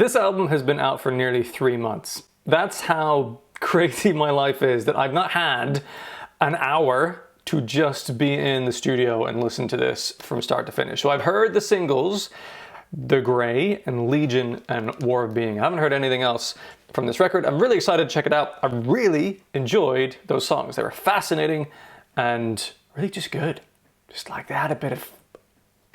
This album has been out for nearly 3 months. That's how crazy my life is, that I've not had an hour to just be in the studio and listen to this from start to finish. So I've heard the singles, The Grey and Legion and War of Being. I haven't heard anything else from this record. I'm really excited to check it out. I really enjoyed those songs. They were fascinating and really just good. Just like they had a bit of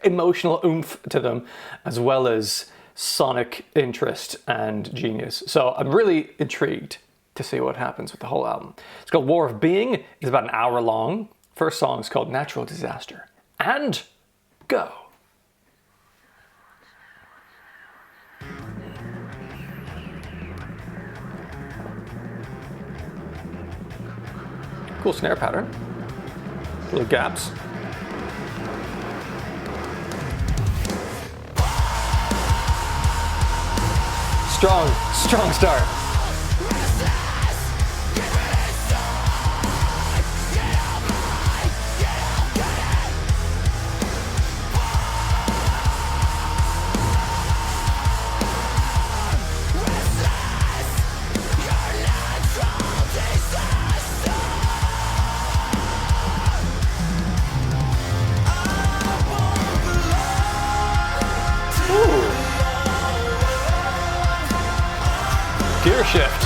emotional oomph to them, as well as sonic interest and genius. So I'm really intrigued to see what happens with the whole album. It's called War of Being. It's about an hour long. First song is called Natural Disaster. And go. Cool snare pattern. Little gaps. Strong start. Gear shift.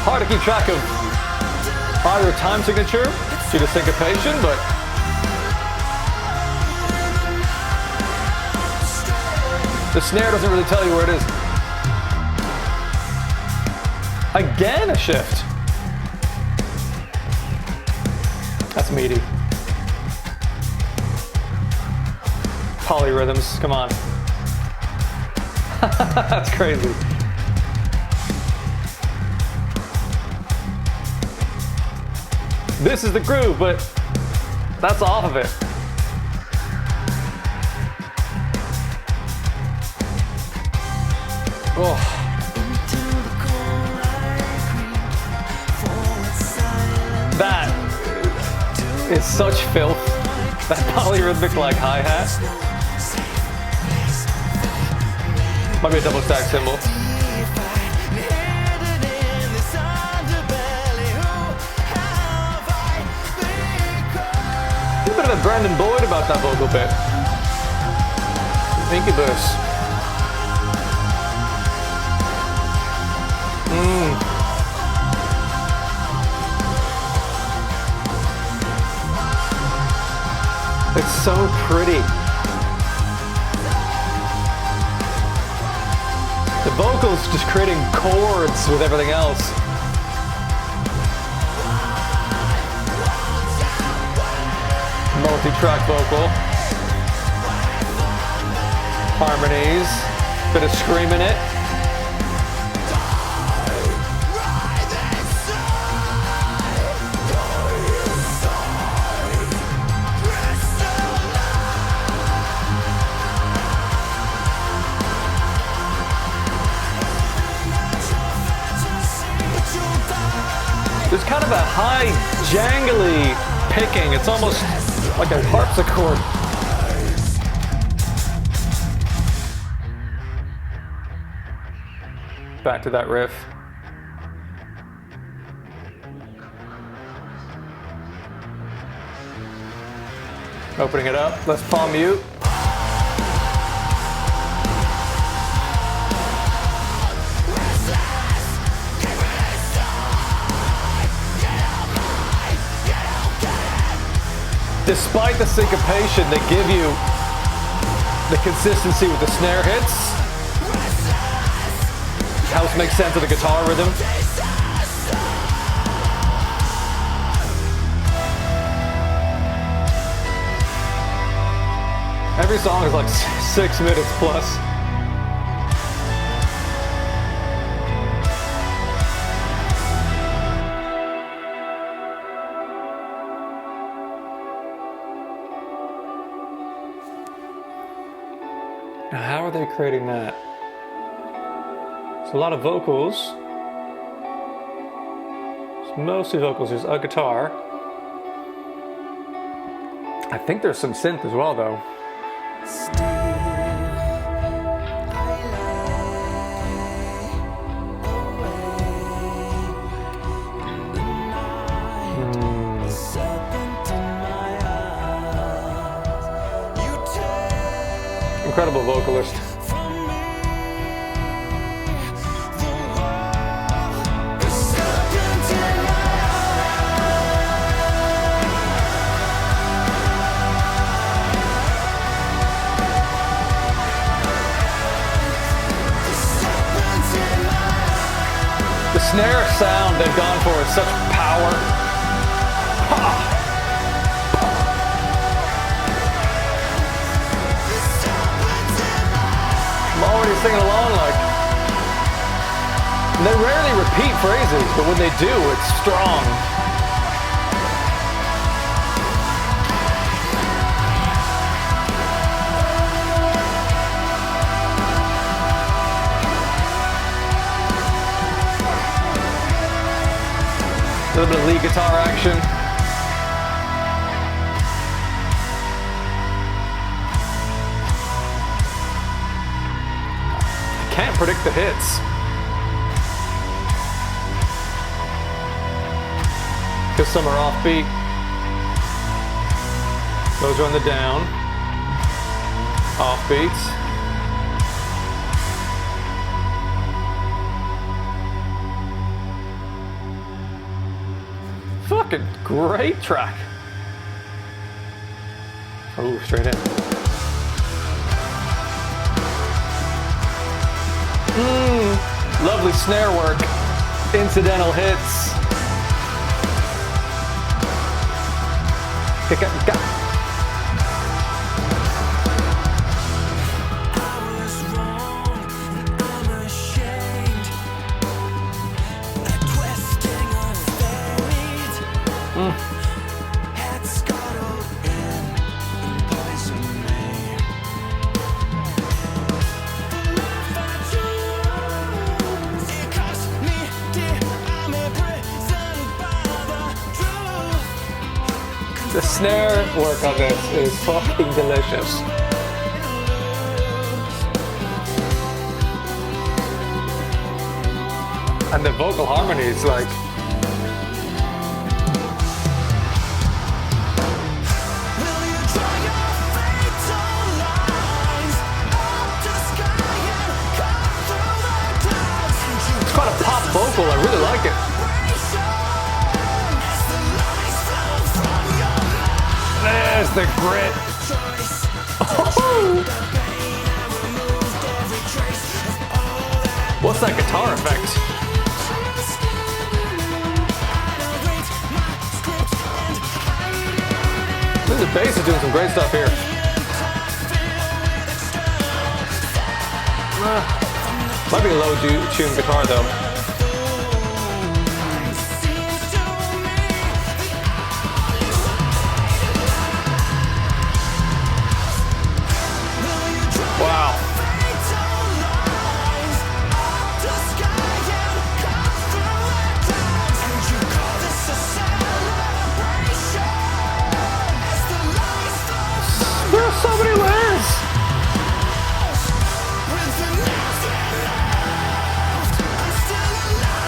Hard to keep track of either time signature due to syncopation, but the snare doesn't really tell you where it is. Again, a shift. That's meaty. Polyrhythms, come on. That's crazy. This is the groove, but that's off of it. Oh. That is such filth. That polyrhythmic like hi-hat. Might be a double stack cymbal. A bit of a Brandon Boyd about that vocal bit. Incubus. It's so pretty. The vocals just creating chords with everything else. Multi-track vocal. Harmonies. Bit of scream in it. There's kind of a high, jangly picking. It's almost like a harpsichord. Back to that riff. Opening it up, let's palm mute. Despite the syncopation, they give you the consistency with the snare hits. Helps make sense of the guitar rhythm. Every song is like 6 minutes plus. Now, how are they creating that? It's a lot of vocals. It's mostly vocals, there's a guitar. I think there's some synth as well, though. Incredible vocalist. The snare sound they've gone for is such power. I'm already singing along like. And they rarely repeat phrases, but when they do, it's strong. A little bit of lead guitar action. I can't predict the hits. Because some are offbeat. Those are on the down. Offbeats. Fucking great track. Oh, straight in. Lovely snare work. Incidental hits. Pick up, got. The snare work on this is fucking delicious. And the vocal harmony is like... It's quite a pop vocal, I really like it. There's the grit. Oh. What's that guitar effect? The bass is doing some great stuff here. Might be a low tune guitar though. So many layers.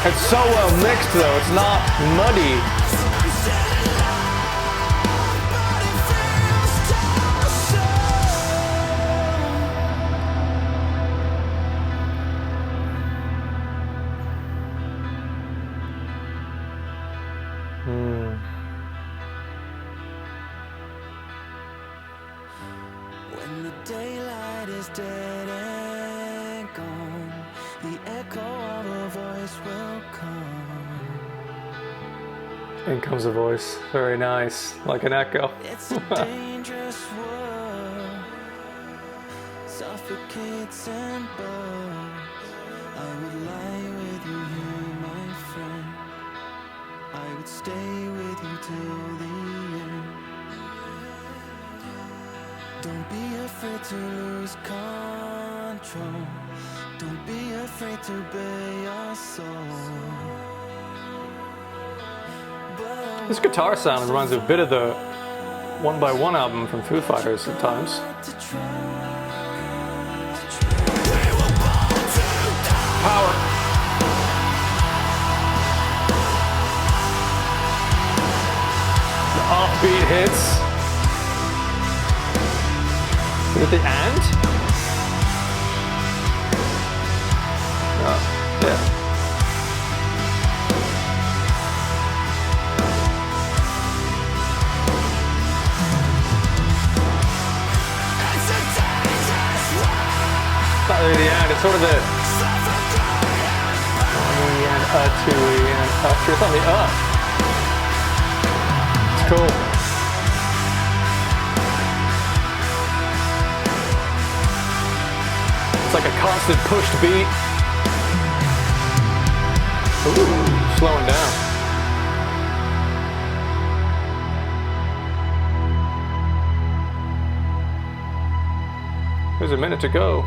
It's so well mixed though, it's not muddy. When the daylight is dead and gone, the echo of a voice will come. In comes a voice. Very nice. Like an echo. It's a dangerous world, suffocates and burns. I would lie with you here, my friend. I would stay with you till the end. Don't be afraid to lose control. Don't be afraid to bare your soul. This guitar sound reminds me a bit of the One by One album from Foo Fighters at times. Power. The offbeat hits. Is it the and? Yeah. It's not really the and, it's sort of the and two and two. It's on the It's cool. It's like a constant pushed beat. Ooh, slowing down. There's a minute to go.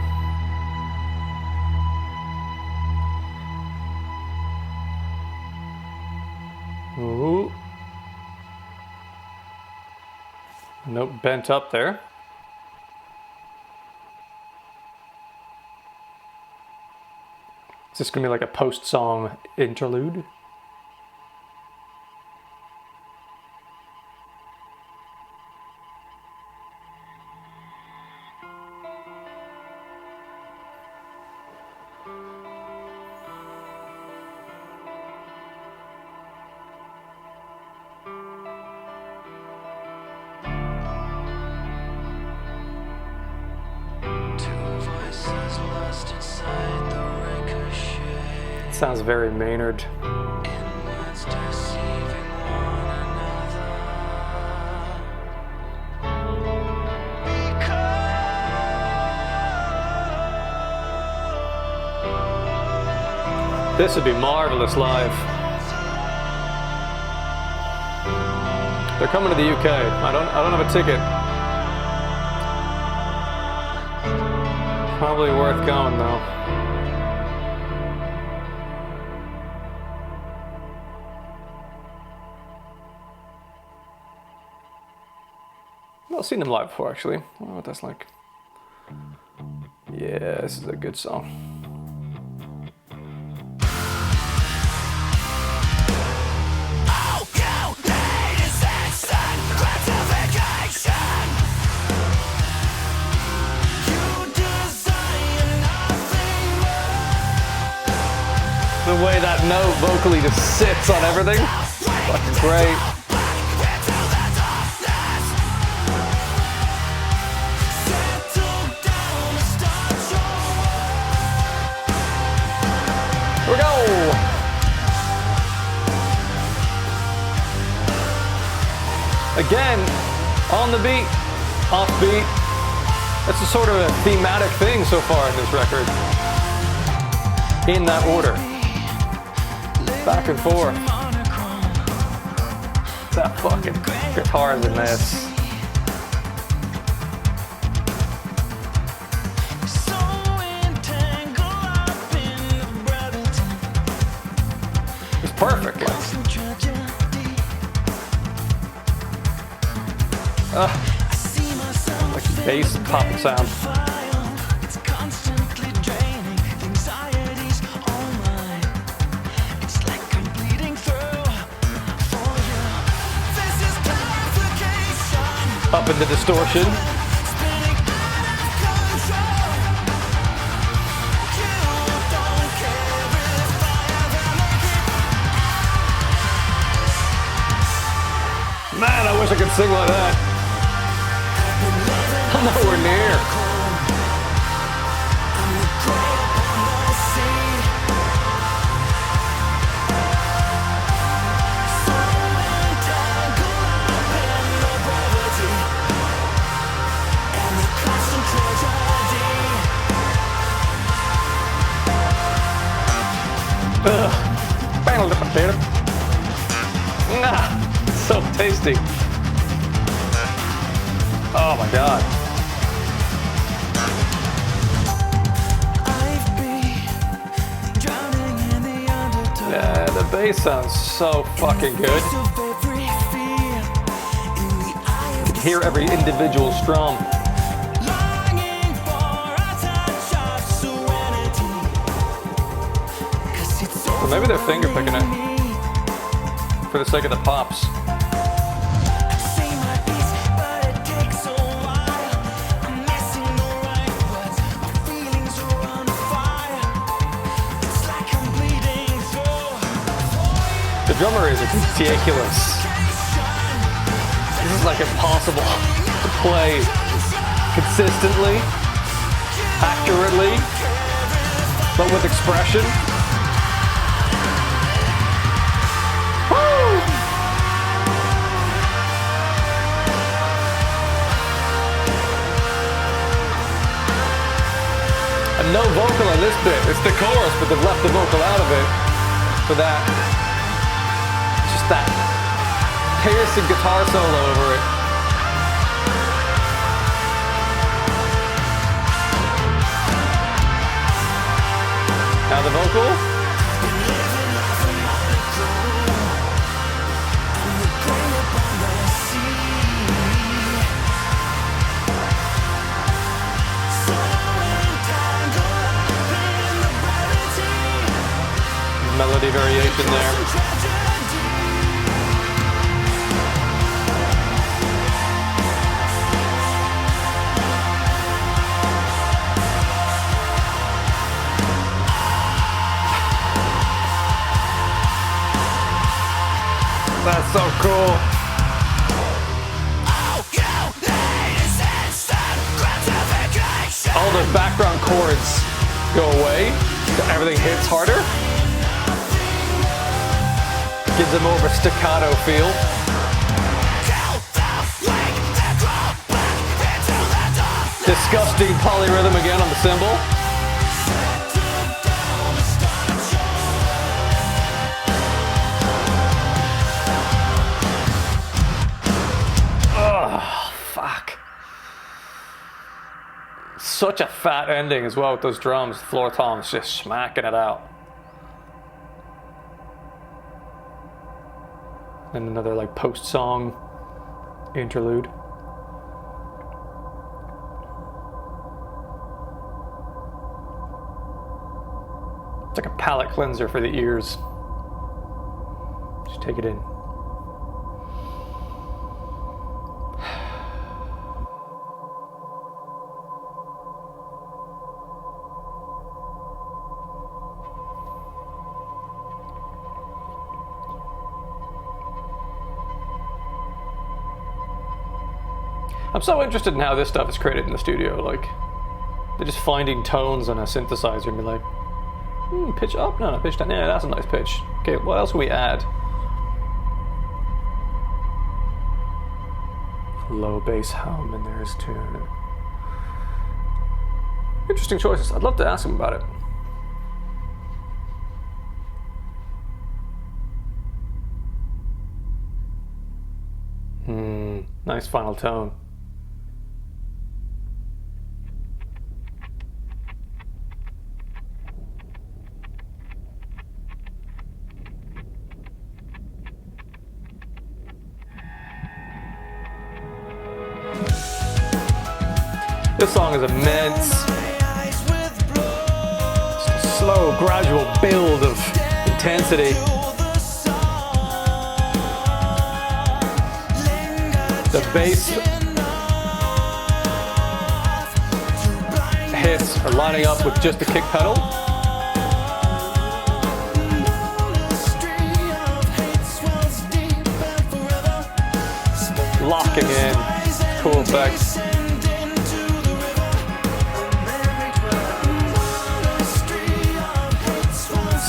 Ooh. Nope, bent up there. Is this gonna be like a post-song interlude? Sounds very Maynard. This would be marvelous live. They're coming to the UK. I don't have a ticket. Probably worth going though. I've seen them live before, actually. I wonder what that's like. Yeah, this is a good song. The way that note vocally just sits on everything. Fucking great. Here we go! Again, on the beat, off beat. That's a sort of a thematic thing so far in this record. In that order. Back and forth. That fucking guitar's in this. It's perfect. Like bass pop sound. Up in the distortion. Man, I wish I could sing like that. I'm nowhere near. So tasty. Oh my god. Yeah, the bass sounds so fucking good. hear every individual strum. Longing for a touch of serenity. 'Cause it's Or maybe they're finger picking it for the sake of the pops. Say my piece, but it takes a while. I'm missing the right words. My feelings are on fire. It's like I'm bleeding through. The drummer is ridiculous. This is like impossible to play consistently, accurately, but with expression. Woo! And no vocal on this bit. It's the chorus, but they've left the vocal out of it for that. Just that piercing guitar solo over it. Now the vocal. Melody variation there. That's so cool. All the background chords go away, so everything hits harder. Gives it more of a staccato feel. Disgusting polyrhythm again on the cymbal. Oh, fuck. Such a fat ending as well with those drums. Floor toms just smacking it out. And another like post-song interlude. It's like a palate cleanser for the ears. Just take it in. I'm so interested in how this stuff is created in the studio. Like, they're just finding tones on a synthesizer and be like, pitch up? No, pitch down. Yeah, that's a nice pitch. Okay, what else can we add? Low bass hum in there is too. Interesting choices. I'd love to ask him about it. Nice final tone. This song is immense. Just a slow, gradual build of intensity. The bass hits are lining up with just the kick pedal. Locking in. Cool effects.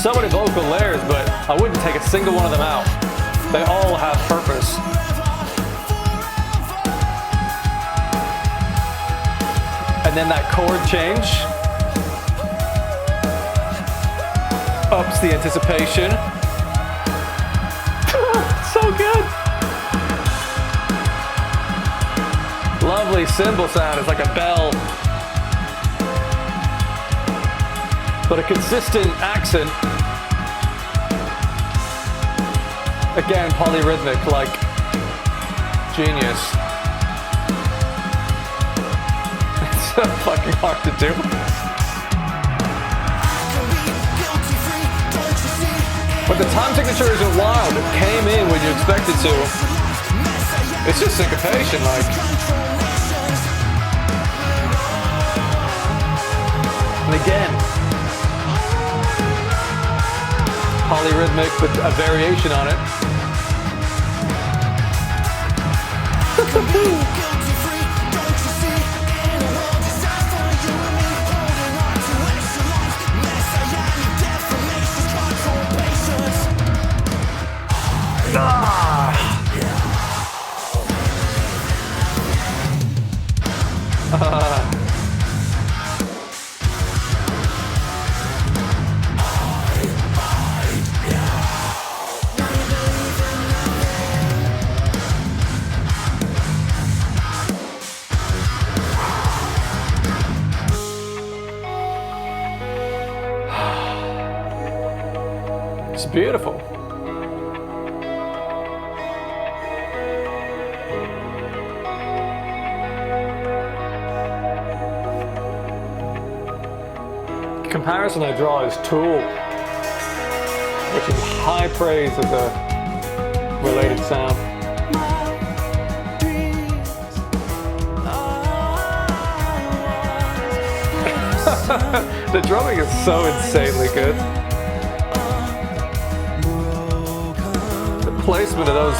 So many vocal layers, but I wouldn't take a single one of them out. They all have purpose. And then that chord change ups the anticipation. So good. Lovely cymbal sound. It's like a bell. But a consistent accent. Again, polyrhythmic, like genius. so fucking hard to do. But the time signature isn't wild. It came in when you expect it to. It's just syncopation, like. And again, polyrhythmic with a variation on it. It's beautiful. The comparison I draw is Tool, which is high praise of the related sound. The drumming is so insanely good. The placement of those,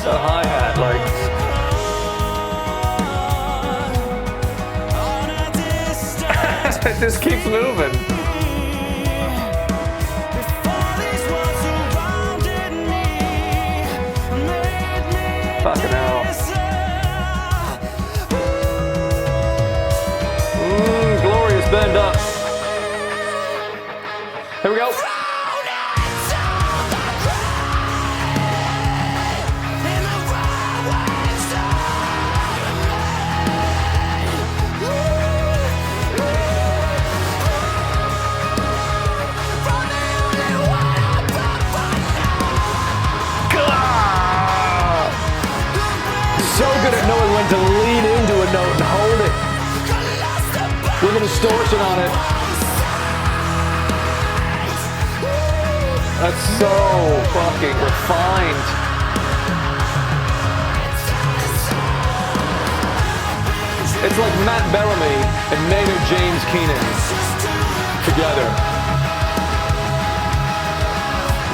that hi-hat, like. It just keeps moving. Fucking hell. Glorious bend up. Here we go. So good at knowing when to lean into a note and hold it with a distortion on it. That's so fucking refined. It's like Matt Bellamy and Maynard James Keenan together.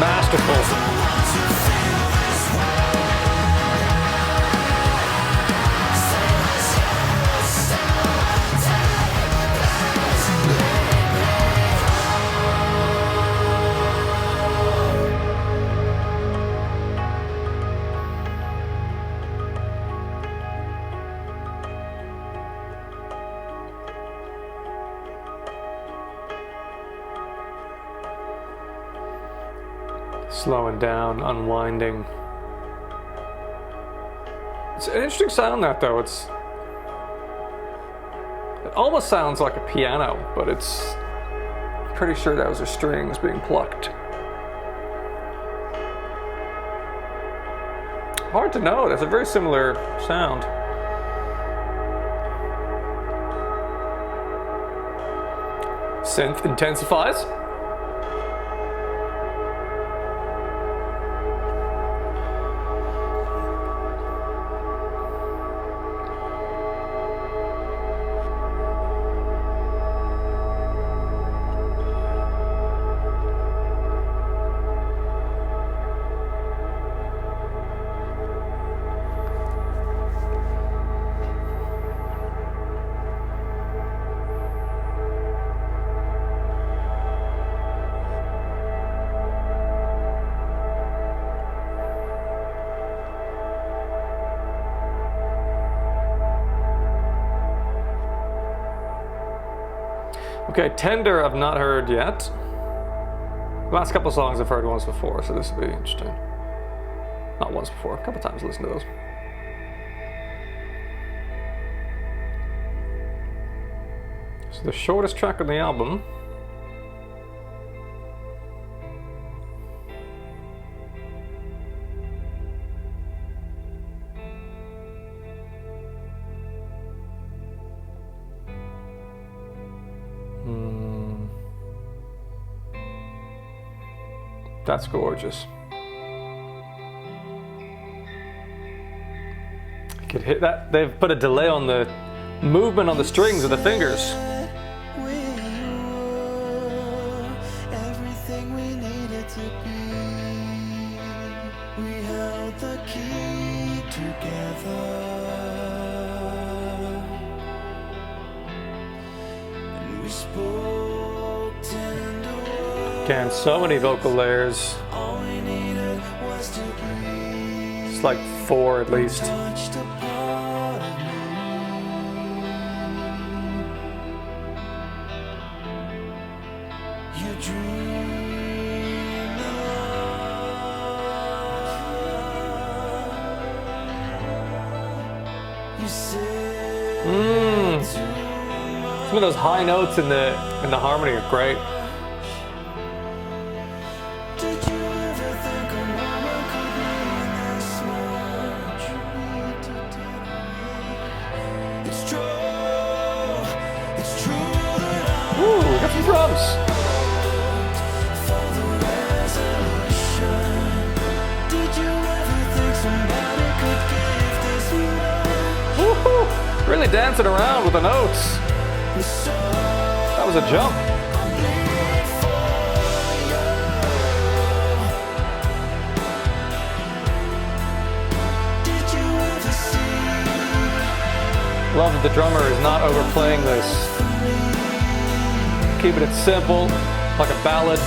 Masterful. Slowing down, unwinding. It's an interesting sound that though. It almost sounds like a piano, but it's pretty sure those are strings being plucked. Hard to know. That's a very similar sound. Synth intensifies. Okay, Tender I've not heard yet. The last couple songs I've heard once before, so this will be interesting. Not once before, a couple times listened to those. So the shortest track on the album. That's gorgeous. You could hit that. They've put a delay on the movement on the strings of the fingers. Everything we needed to be. We held the key together. And we spoke tender words. Again, so many vocal layers. All we needed was to breathe. It's like 4 at least. Touched a part of me. You dream the love. You said Some of those high notes in the harmony are great. did you ever think a woman could mean this much? It's true that Ooh, we got some drums. for the resolution. Did you ever think somebody could give this much? Woohoo! Really dancing around with the notes. So That was a jump. complete for you. Did you ever see Love that the drummer is not overplaying this. Keeping it simple, like a ballad.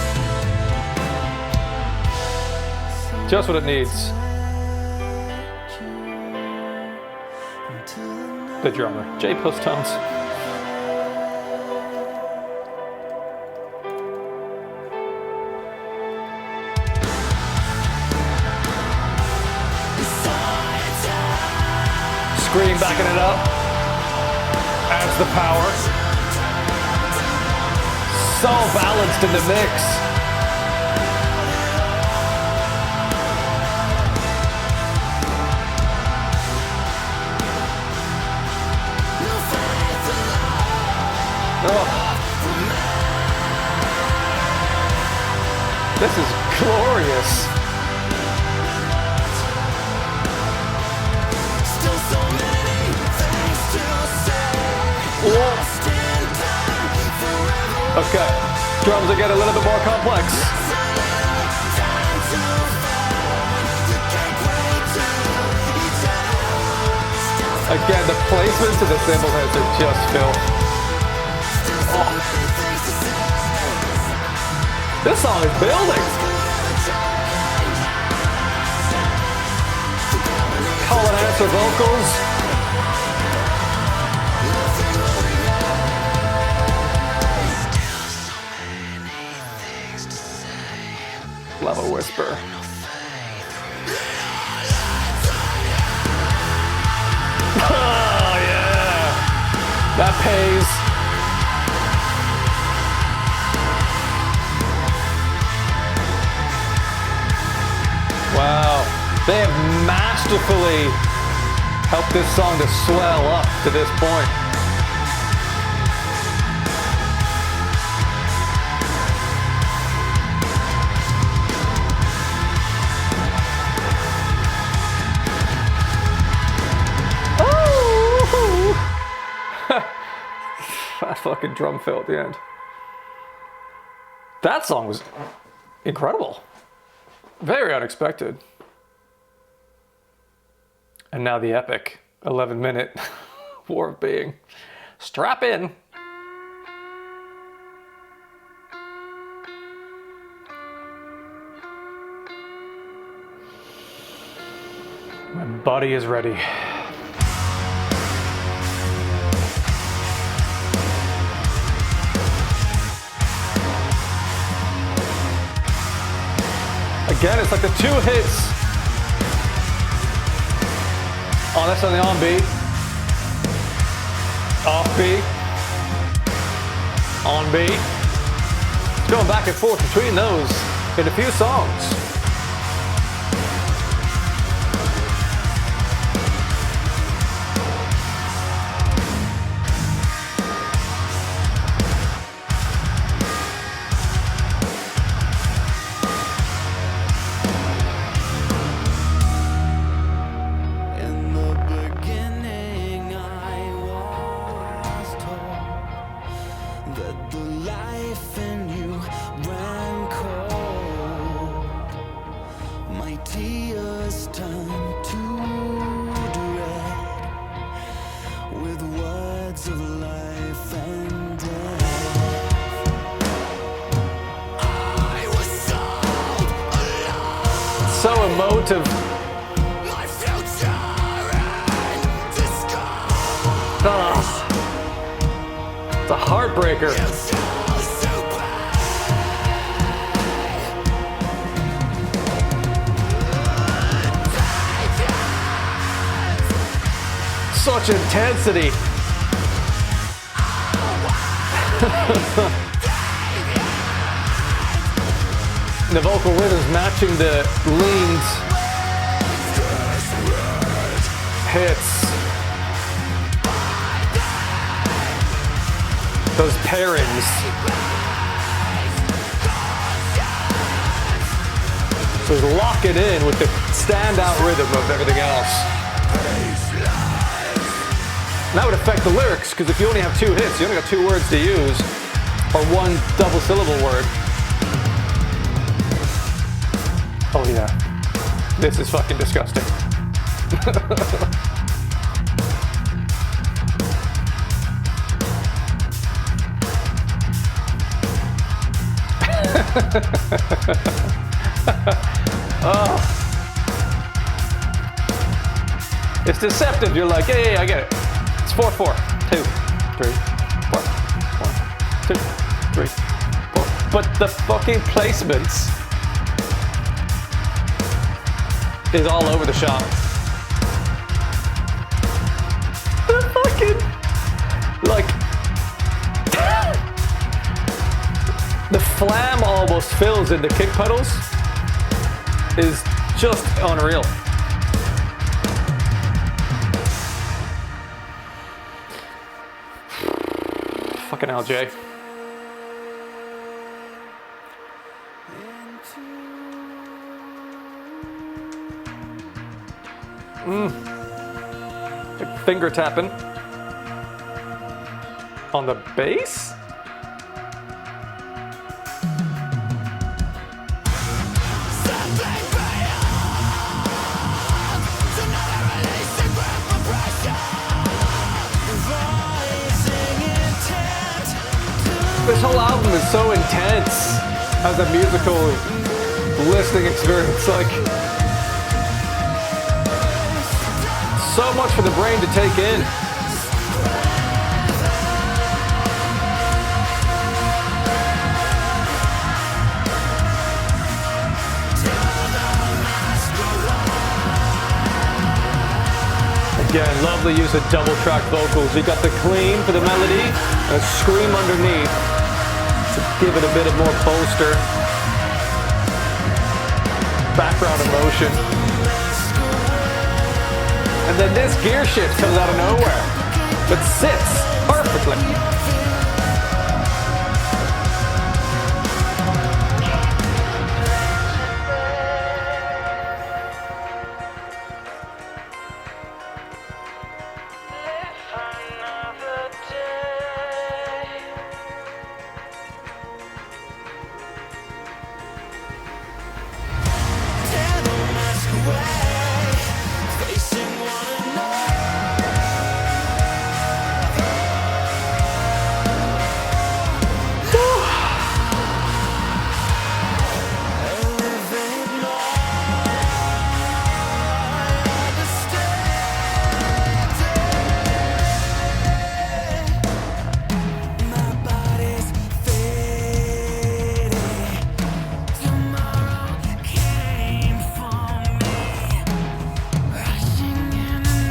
Just what it needs. The drummer, Jay Postones. Scream backing it up. Adds the power. So balanced in the mix. Oh. This is glorious. still so many things to say? Whoa. Lost in time forever. Okay, drums again a little bit more complex. Time to find the gateway to each other. Again, the placements of the cymbal heads are just filth. This song is building. Call and answer vocals. Love a whisper. Oh yeah, that pays. Wow, they have masterfully helped this song to swell up to this point. Ooh. That fucking drum fill at the end. That song was incredible. Very unexpected. And now the epic 11-minute War of Being. Strap in. My body is ready. Again, it's like the two hits. Oh, that's on the on beat. Off beat. On beat. It's going back and forth between those in a few songs. emotive. My future in disguise. Ah, it's a heartbreaker. Such intensity. The vocal rhythms matching the leans, hits, those pairings. So lock it in with the standout rhythm of everything else. And that would affect the lyrics, because if you only have 2 hits, you only got 2 words to use, or 1 double syllable word. Oh yeah, this is fucking disgusting. Oh. It's deceptive. You're like, yeah, I get it. It's 4, 4, 2, 3, 4, 1, 2, 3, 4. But the fucking placements is all over the shop. The fucking, like, the flam almost fills in the kick pedals is just unreal. Fucking LJ. Like finger tapping on the bass. This whole album is so intense as a musical listening experience. Like, so much for the brain to take in. Again, lovely use of double track vocals. You got the clean for the melody and a scream underneath to give it a bit of more bolster. Background emotion. And then this gear shift comes out of nowhere, but sits perfectly.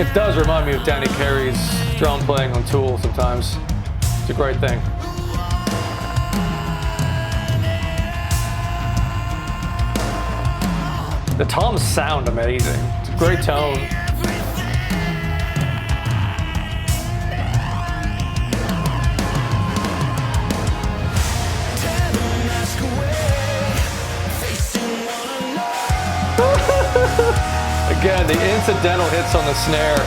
It does remind me of Danny Carey's drum playing on Tool sometimes. It's a great thing. The toms sound amazing. It's a great tone. Again, the incidental hits on the snare.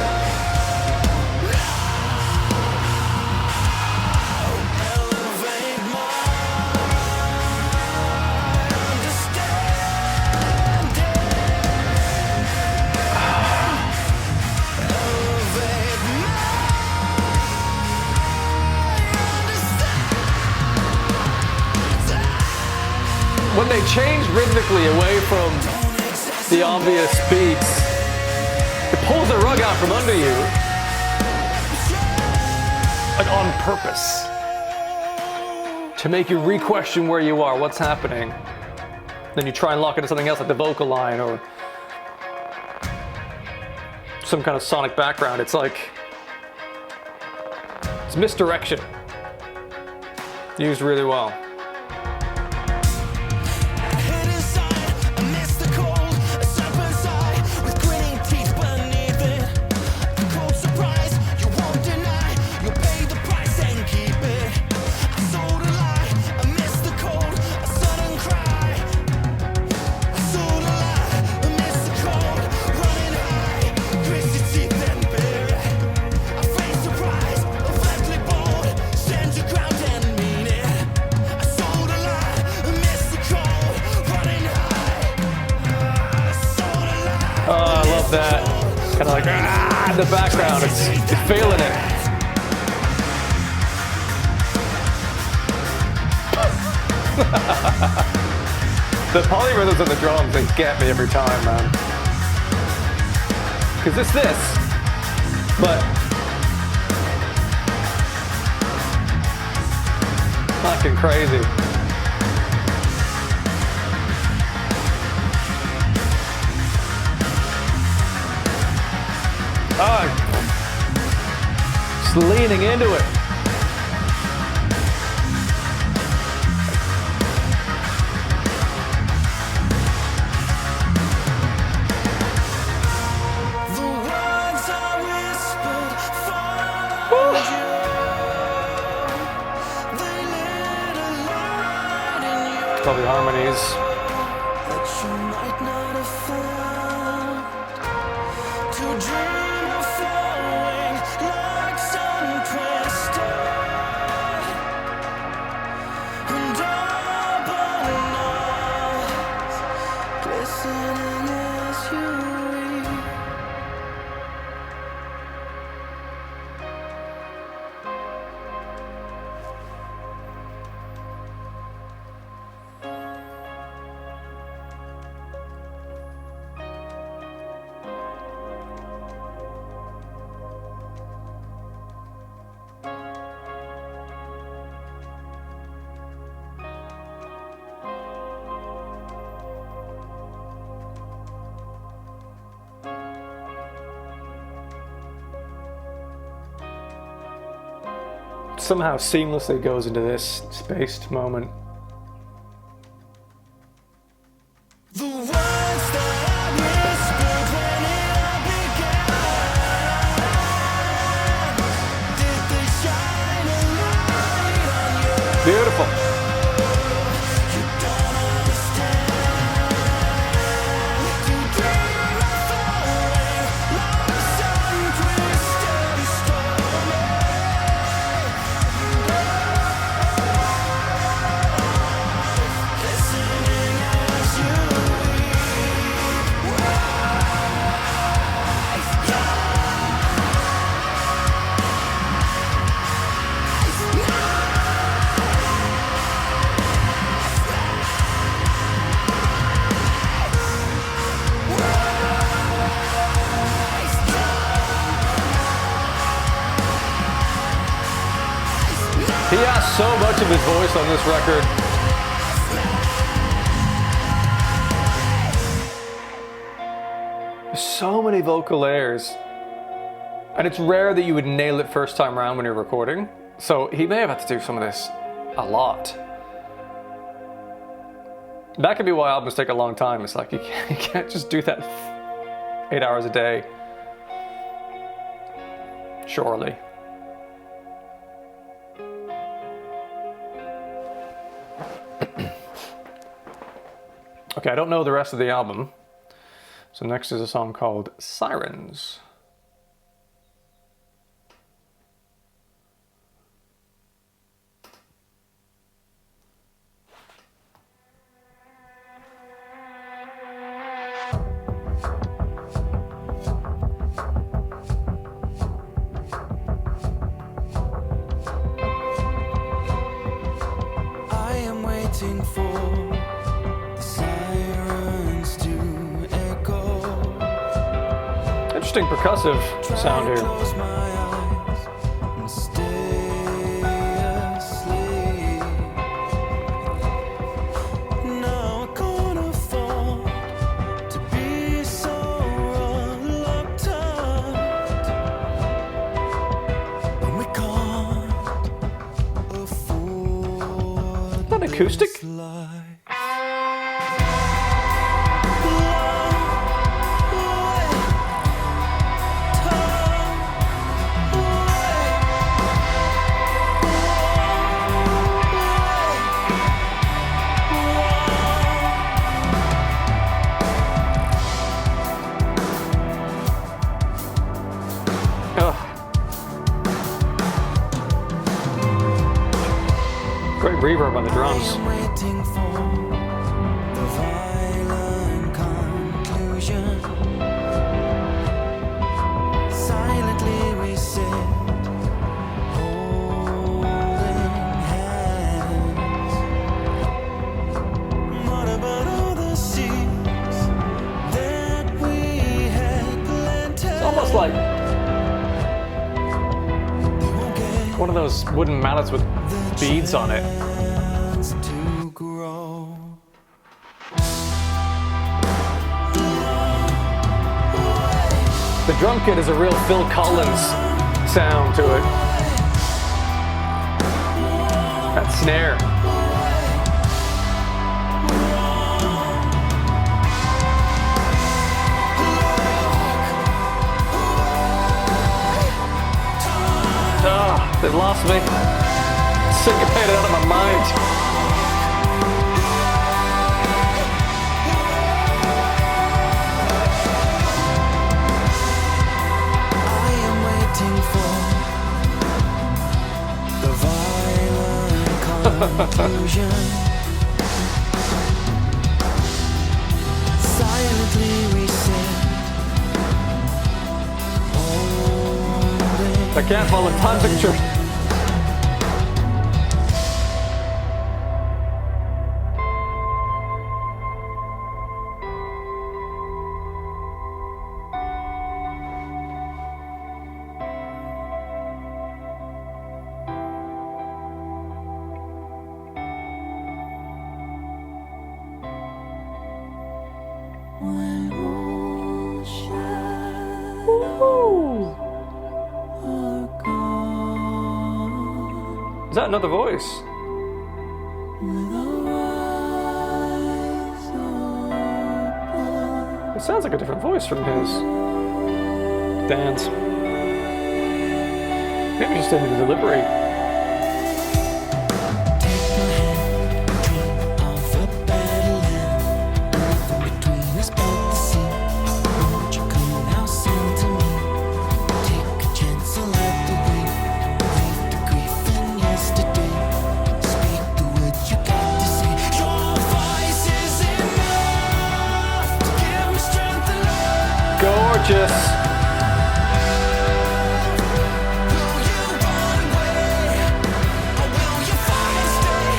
When they change rhythmically away from the obvious beats. It pulls the rug out from under you. Like on purpose. To make you re-question where you are, what's happening. Then you try and lock into something else like the vocal line or some kind of sonic background. It's like, it's misdirection. Used really well. That kind of like in the background, it's feeling it. The polyrhythms of the drums, they get me every time, man. Cause it's this, but fucking crazy. Oh, just leaning into it. The words are whispered for you. They lit a light in you Probably harmonies. that you might not have found. To dream. Somehow seamlessly goes into this spaced moment. The words that I whispered when it all began, did they shine a light on you? Beautiful. You don't understand. To dream of falling like some twisted storm. Listening as you He has so much of his voice on this record. There's so many vocal layers. And it's rare that you would nail it first time around when you're recording. So he may have had to do some of this a lot. That could be why albums take a long time. It's like you can't just do that 8 hours a day. Surely. Okay, I don't know the rest of the album. So next is a song called Sirens. I am waiting for the sirens to echo interesting percussive sound here. Close my eyes and stay asleep. Now I can't afford to be so reluctant when we can't afford Is that acoustic? this life. Great reverb on the drums. I'm waiting for the violent conclusion. Silently we sit, holding hands. What about all the seeds that we had planted? It's almost like They won't get one of those wooden mallets with beads on it. chance to grow. The drum kit is a real Phil Collins sound to it. That snare. They've lost me. Syncopated out of my mind. I am waiting for the violent conclusion. Silently we sit, holding I can't follow the time picture. when all shadows are gone. Is that another voice? With our eyes open, It sounds like a different voice from his. Dan's. Maybe just in the delivery. take my hand, dream of a better land. Nothing between us but the sea. Won't you come now, sing to me? Take a chance and light the way. Leave the grief in yesterday. Speak the words you got to say. Your voice is enough to give me strength and love. Gorgeous. Will you run away, or will you fight and stay?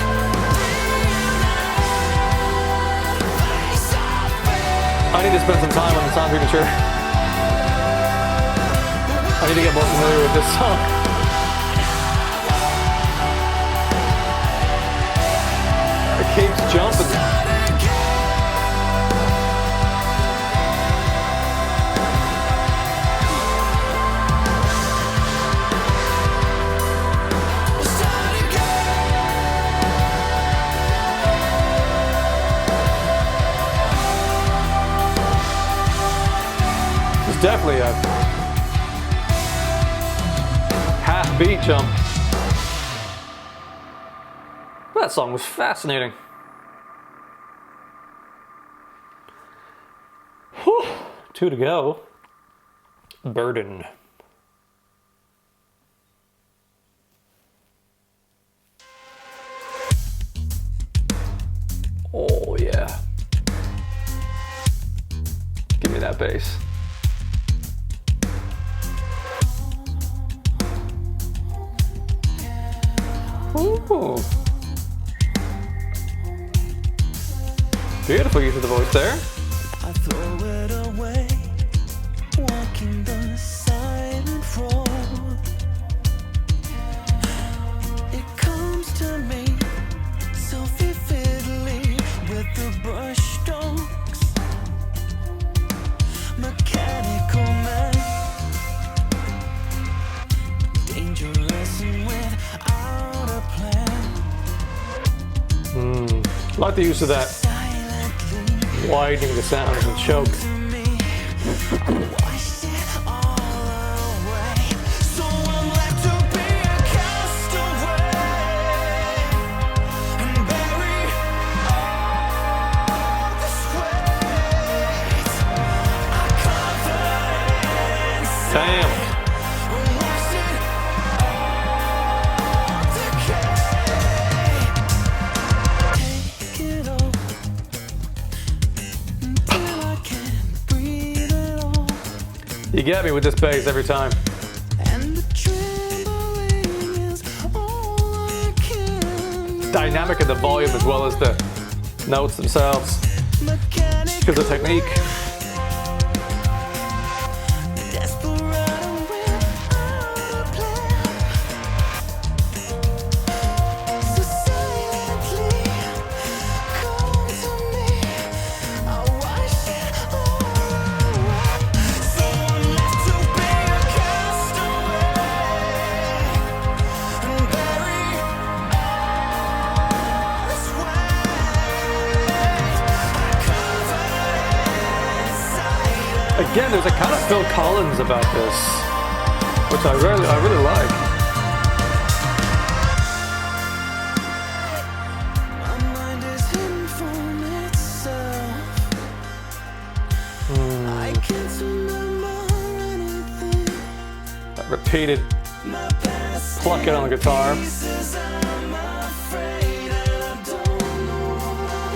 Face off, I need to spend some time on the song signature. I need to get more familiar with this song. It keeps jumping. we'll start again. It's definitely a half beat jump. That song was fascinating. Whew. 2 to go. Burden. Oh yeah. Give me that bass. Ooh. Beautiful use of the voice there. I throw it away, walking messing without a plan. I like the use of that Silently widening the sound and choke. to me, I washed it all away. So I'm left to be a castaway and bury all this weight. I covered inside. Damn. Watched it all decay. Take it all until I can't breathe at all. You get me with this bass every time. And the trembling is all I can do. Dynamic in the volume as well as the notes themselves. Mechanic, Because of technique. desperate and without a plan. So silently come to me. I wash it all away. So I'm left to be a castaway and bury all this weight. Again, there's a kind of Phil Collins about this, which I really like. My mind is hidden from itself. I can't remember anything. That repeated My past plucking on the guitar. pieces, I'm afraid that I don't know what I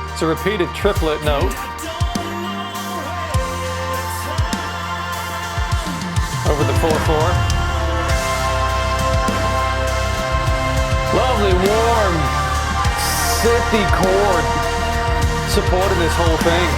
am. It's a repeated triplet note I don't know over the 4/4. Lovely, warm, sithy chord supporting this whole thing.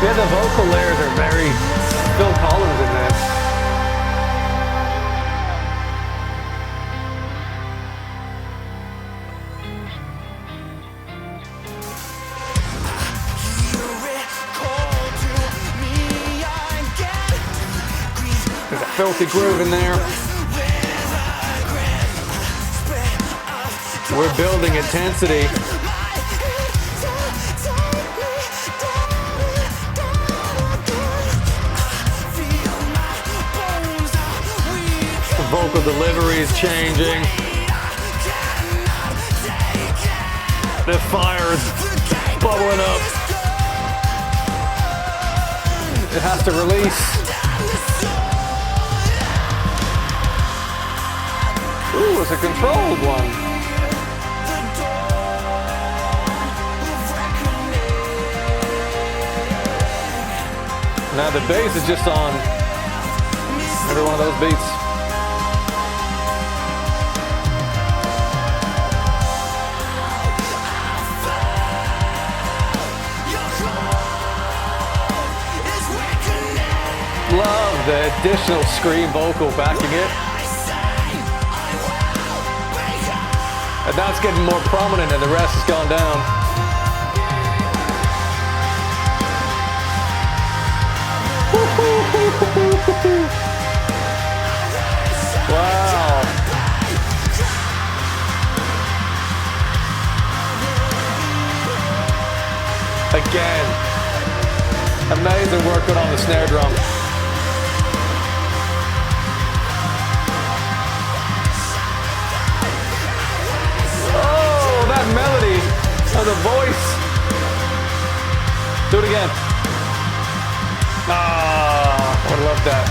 Yeah, the vocal layers are very Phil Collins in this. There's a filthy groove in there. We're building intensity. The vocal delivery is changing. The fire is bubbling up. It has to release. Ooh, it's a controlled one. Now the bass is just on every one of those beats. Love the additional scream vocal backing it. And that's getting more prominent and the rest has gone down. Wow. Again, amazing work done on the snare drum. Oh, that melody of the voice. Do it again. Ah, I would love that.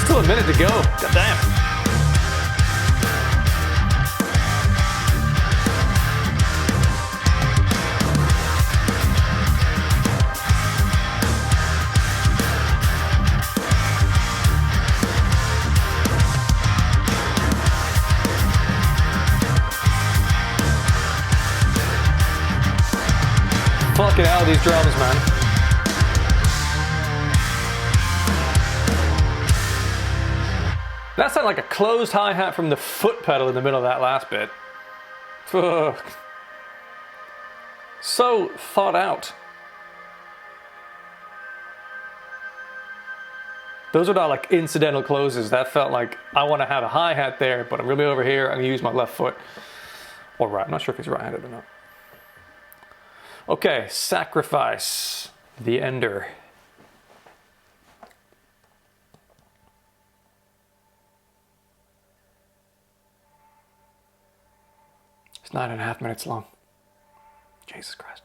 Still a minute to go. God damn. Fucking hell, these drums, man. That sounded like a closed hi-hat from the foot pedal in the middle of that last bit. Fuck. So thought out. Those are not like incidental closes. That felt like I want to have a hi-hat there, but I'm really over here. I'm gonna use my left foot. Or right, I'm not sure if he's right-handed or not. Okay, Sacrifice, the Ender. It's 9.5 minutes long. Jesus Christ.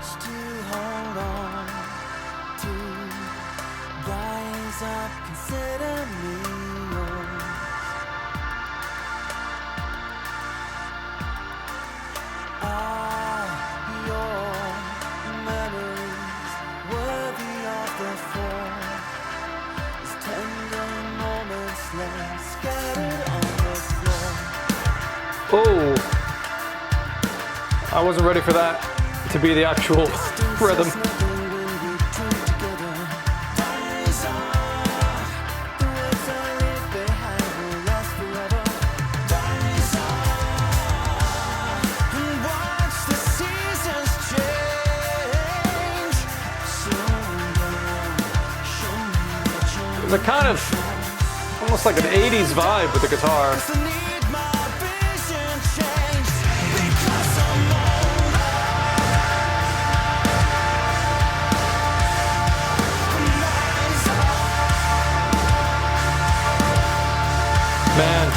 To hold on to, rise up, consider me yours. Are your memories worthy of the fall? As tender moments lay scattered on the floor. Oh, I wasn't ready for that to be the actual rhythm. There's a kind of almost like an 80s vibe with the guitar. Man.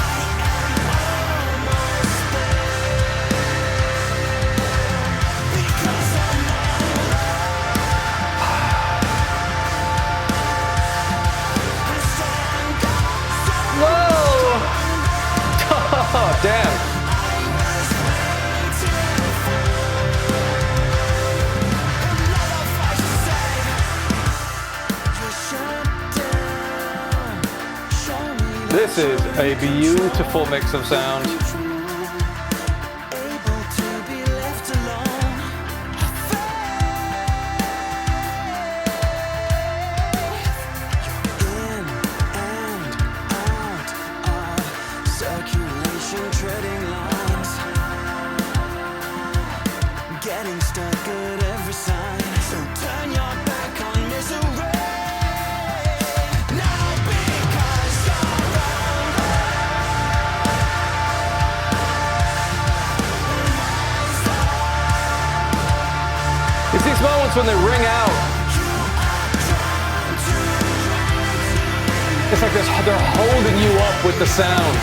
Whoa! Oh, damn. This is a beautiful mix of sound. Circulation treading lines, getting stuck at every sign. So turn your back on misery. It's these moments when they ring out. It's like they're holding you up with the sound.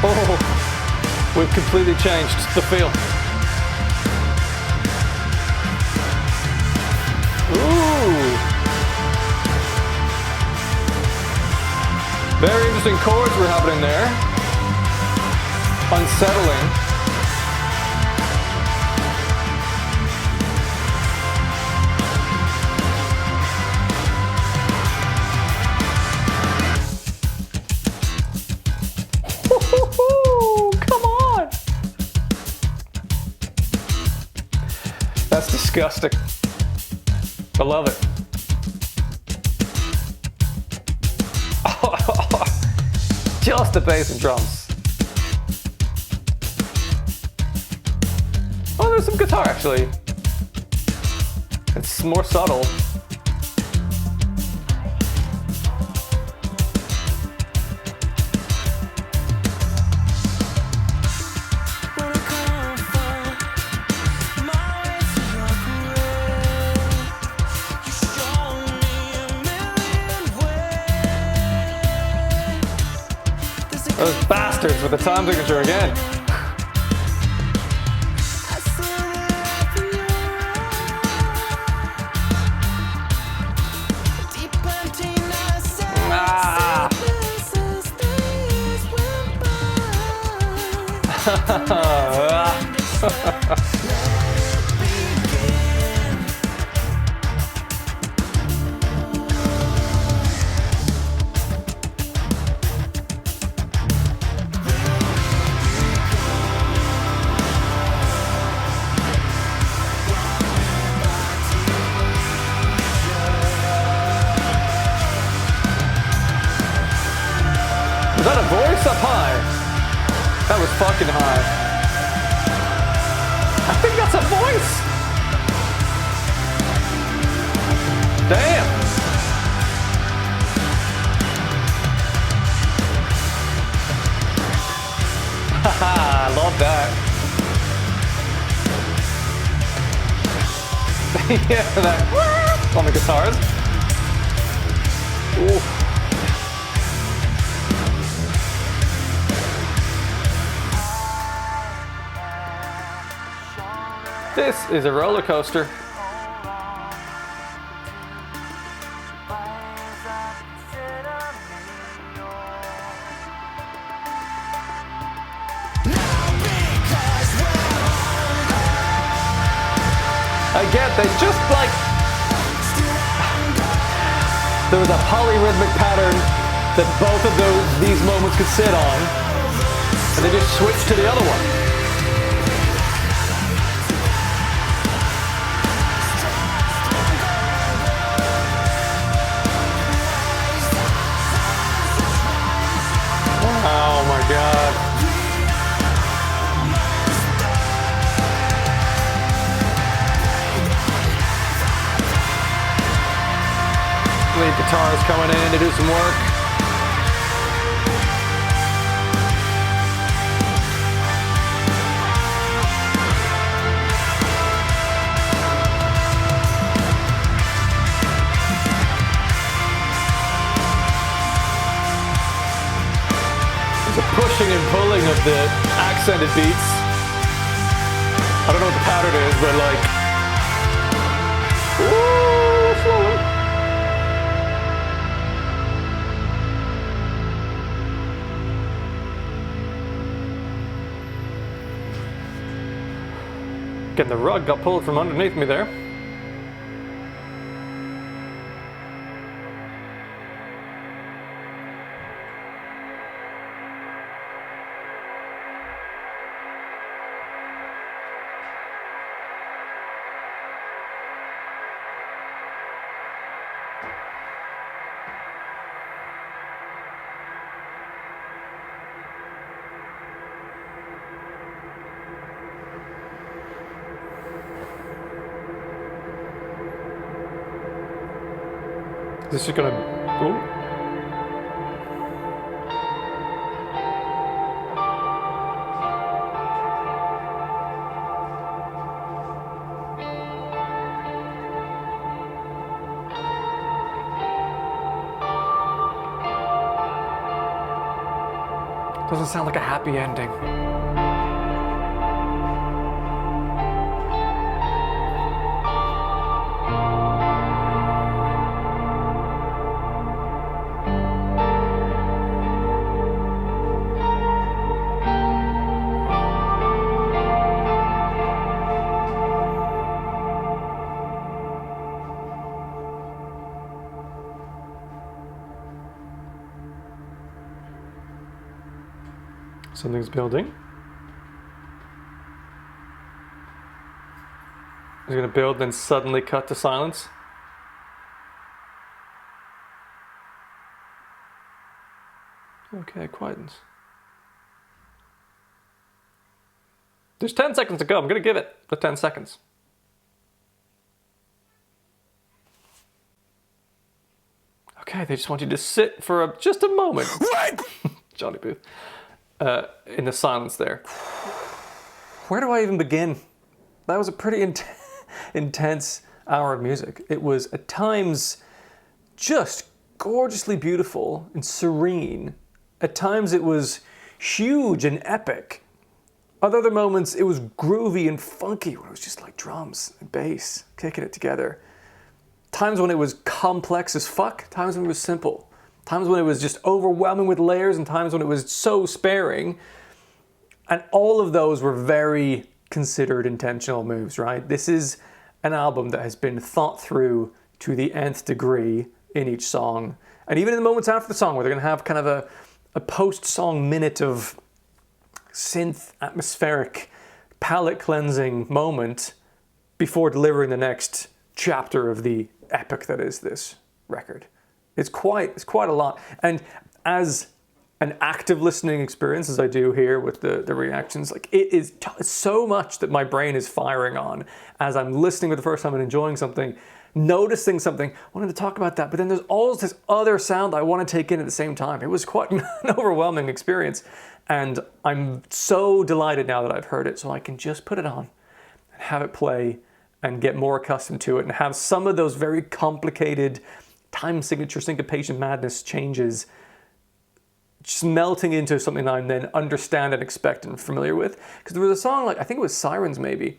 Oh, we've completely changed the feel. Ooh. Very interesting chords were happening there. Unsettling. Come on! That's disgusting. I love it. Just the bass and drums. there's some guitar actually. It's more subtle. Those bastards with the time signature again. Was that a voice up high? That was fucking high. I think that's a voice. Damn. Haha, I love that. Yeah, that on the guitars. Ooh. This is a roller coaster. I get they just like there was a polyrhythmic pattern that both of these moments could sit on, and they just switched to the other one. Oh my God. Lead guitarist coming in to do some work. The pushing and pulling of the accented beats. I don't know what the pattern is, but like, ooh, slowly. Getting the rug got pulled from underneath me there. This is gonna. Ooh. Doesn't sound like a happy ending. Something's building. It's gonna build, then suddenly cut to silence. Okay, quietens. There's 10 seconds to go. I'm going to give it the 10 seconds. Okay, they just want you to sit for just a moment. What? Johnny Booth. In the silence there. Where do I even begin? That was a pretty intense hour of music. It was at times just gorgeously beautiful and serene. At times it was huge and epic. At other moments it was groovy and funky, where it was just like drums and bass kicking it together. Times when it was complex as fuck, times when it was simple. Times when it was just overwhelming with layers, and times when it was so sparing. And all of those were very considered intentional moves, right? This is an album that has been thought through to the nth degree in each song. And even in the moments after the song, where they're going to have kind of a post-song minute of synth, atmospheric, palate cleansing moment before delivering the next chapter of the epic that is this record. It's quite a lot. And as an active listening experience, as I do here with the reactions, like it is so much that my brain is firing on as I'm listening for the first time and enjoying something, noticing something, wanting to talk about that, but then there's all this other sound I want to take in at the same time. It was quite an overwhelming experience, and I'm so delighted now that I've heard it, so I can just put it on and have it play and get more accustomed to it and have some of those very complicated time signature syncopation madness changes just melting into something that I then understand and expect and familiar with. Because there was a song, like I think it was Sirens maybe,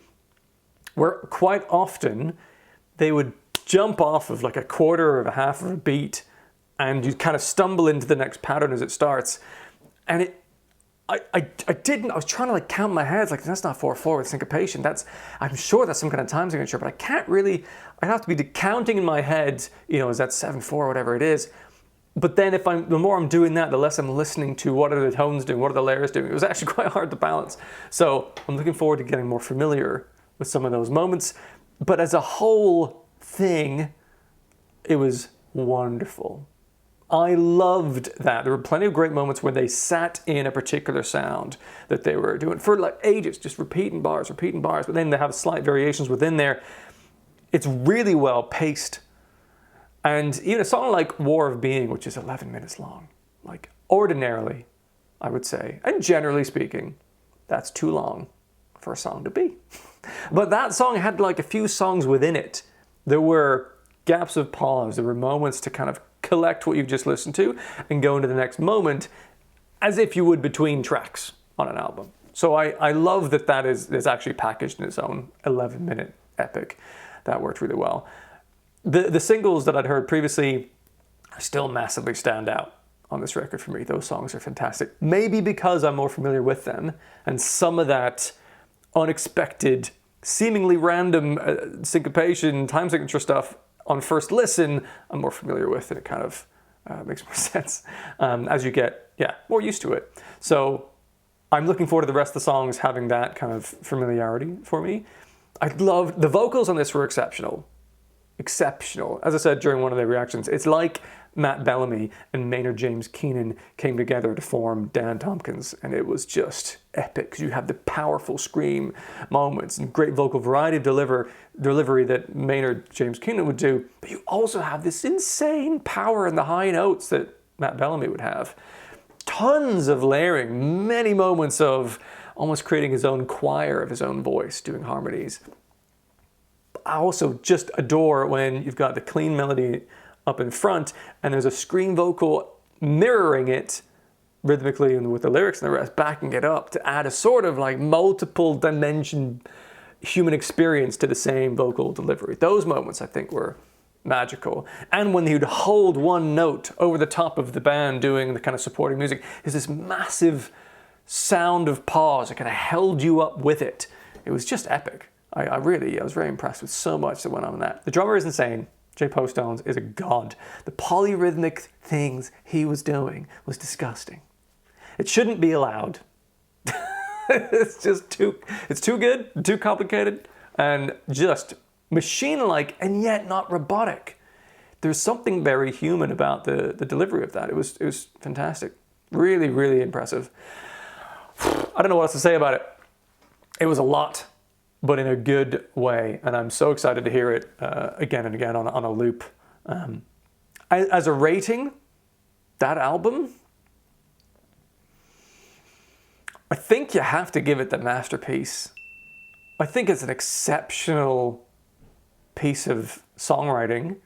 where quite often they would jump off of like a quarter or a half of a beat and you kind of stumble into the next pattern as it starts. And I was trying to like count my heads, like that's not 4/4 with syncopation. I'm sure that's some kind of time signature, but I can't really, I'd have to be counting in my head, is that 7/4 or whatever it is. But then the more I'm doing that, the less I'm listening to what are the tones doing, what are the layers doing. It was actually quite hard to balance. So I'm looking forward to getting more familiar with some of those moments. But as a whole thing, it was wonderful. I loved that. There were plenty of great moments where they sat in a particular sound that they were doing for like ages, just repeating bars, but then they have slight variations within there. It's really well paced. And even a song like War of Being, which is 11 minutes long, like ordinarily, I would say, and generally speaking, that's too long for a song to be. But that song had like a few songs within it. There were gaps of pause. There were moments to kind of collect what you've just listened to and go into the next moment as if you would between tracks on an album. So I love that is actually packaged in its own 11-minute epic. That worked really well. The singles that I'd heard previously still massively stand out on this record for me. Those songs are fantastic. Maybe because I'm more familiar with them, and some of that unexpected, seemingly random syncopation, time signature stuff on first listen, I'm more familiar with, and it kind of makes more sense as you get more used to it. So I'm looking forward to the rest of the songs having that kind of familiarity for me. I loved the vocals on this were exceptional. As I said during one of the reactions, it's like Matt Bellamy and Maynard James Keenan came together to form Dan Tompkins, and it was just epic because you have the powerful scream moments and great vocal variety of delivery that Maynard James Keenan would do, but you also have this insane power in the high notes that Matt Bellamy would have. Tons of layering, many moments of almost creating his own choir of his own voice, doing harmonies. I also just adore when you've got the clean melody up in front and there's a scream vocal mirroring it rhythmically and with the lyrics and the rest, backing it up to add a sort of like multiple dimension human experience to the same vocal delivery. Those moments I think were magical. And when you'd hold one note over the top of the band doing the kind of supporting music, there's this massive sound of pause that kind of held you up with it. It was just epic. I was very impressed with so much that went on in that. The drummer is insane. Jay Postones is a god. The polyrhythmic things he was doing was disgusting. It shouldn't be allowed. It's too good, too complicated, and just machine-like and yet not robotic. There's something very human about the delivery of that. It was fantastic. Really, really impressive. I don't know what else to say about it. It was a lot, but in a good way. And I'm so excited to hear it again and again on a loop. As a rating, that album, I think you have to give it the masterpiece. I think it's an exceptional piece of songwriting.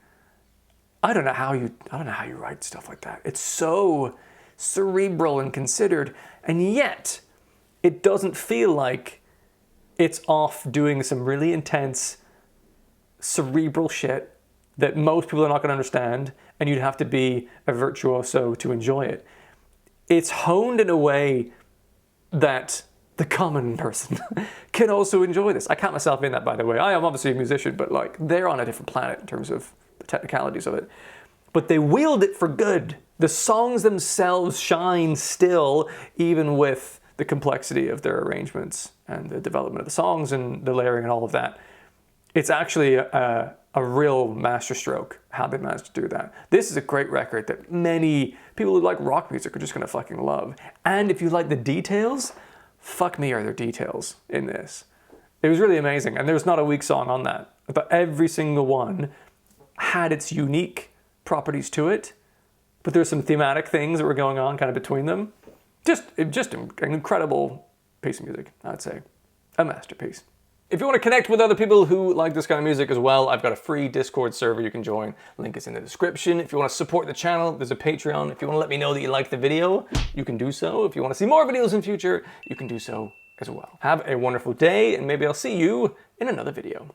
I don't know how you write stuff like that. It's so cerebral and considered, and yet it doesn't feel like it's off doing some really intense cerebral shit that most people are not going to understand, and you'd have to be a virtuoso to enjoy it. It's honed in a way that the common person can also enjoy this. I count myself in that, by the way. I am obviously a musician, but like they're on a different planet in terms of the technicalities of it. But they wield it for good. The songs themselves shine still, even with the complexity of their arrangements and the development of the songs and the layering and all of that. It's actually a real masterstroke how they managed to do that. This is a great record that many people who like rock music are just gonna fucking love. And if you like the details, fuck me, are there details in this. It was really amazing, and there's not a weak song on that. But every single one had its unique properties to it, but there's some thematic things that were going on kind of between them. Just an incredible piece of music, I'd say. A masterpiece. If you want to connect with other people who like this kind of music as well, I've got a free Discord server you can join. Link is in the description. If you want to support the channel, there's a Patreon. If you want to let me know that you liked the video, you can do so. If you want to see more videos in future, you can do so as well. Have a wonderful day, and maybe I'll see you in another video.